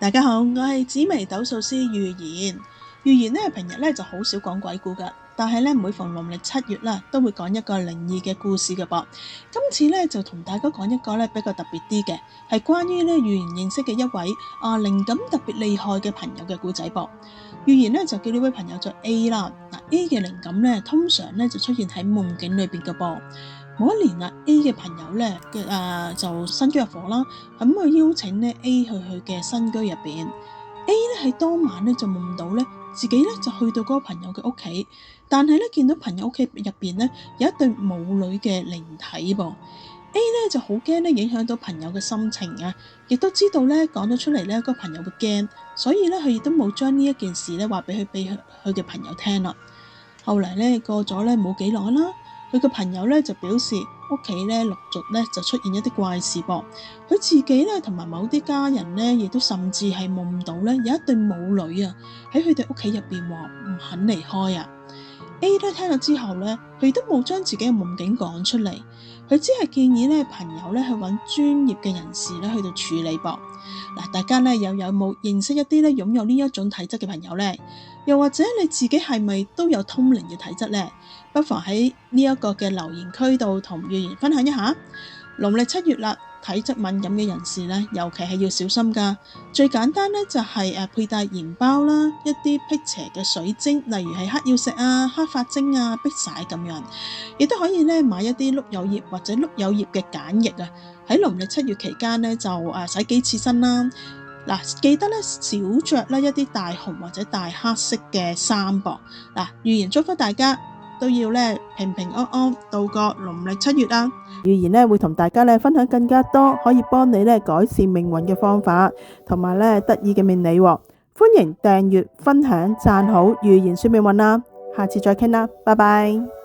大家好，我係紫微斗數師預言。預言咧平日咧就好少講鬼故噶，但係咧每逢農曆7月啦，都會講一個靈異嘅故事嘅噃。今次咧就同大家講一個咧比較特別啲嘅，係關於咧預言認識嘅一位靈感特別厲害嘅朋友嘅故仔噃。預言咧就叫呢位朋友做 A 啦。A 嘅靈感咧通常咧就出現喺夢境裏邊嘅噃。某一年A 嘅朋友咧就新居入伙啦，咁佢邀請咧 A 去佢嘅新居入邊。A 咧喺當晚咧就夢到咧自己咧就去到嗰個朋友嘅屋企，但係咧見到朋友屋企入邊咧有一對母女嘅靈體噃。A 咧就好驚咧影響到朋友嘅心情啊，亦都知道咧講咗出嚟咧個朋友會驚，所以咧佢亦都冇將呢一件事咧話俾佢嘅朋友聽啦。後嚟咧過咗咧冇幾耐啦。佢個朋友咧就表示屋企咧陸續咧就出現一啲怪事噃，佢自己咧同埋某啲家人咧亦都甚至係夢到咧有一對母女啊喺佢哋屋企入邊話唔肯離開啊。A 咧聽咗之後咧，佢都冇將自己嘅夢境講出嚟，佢只係建議咧朋友咧去揾專業嘅人士咧去到處理噃。嗱，大家咧有冇認識一啲咧擁有呢一種體質嘅朋友咧？又或者你自己係咪都有通靈嘅體質咧？不妨喺呢一個嘅留言區度同預言分享一下。農曆7月啦，體質敏感嘅人士咧，尤其係要小心噶。最簡單咧就係佩戴鹽包啦，一啲辟邪嘅水晶，例如係黑曜石啊、黑髮晶啊、碧璽咁樣，亦都可以咧買一啲碌柚葉或者碌柚葉嘅鹼液啊。喺農曆7月期間咧就洗幾次身啦。嗱，記得咧少着咧一啲大紅或者大黑色嘅衫噃。嗱，預言祝福大家都要咧平平安安度過農曆7月啦。預言咧會同大家咧分享更加多可以幫你咧改善命運嘅方法，同埋咧得意嘅命理。歡迎訂閱、分享、讚好預言說命運啦。下次再傾啦，拜拜。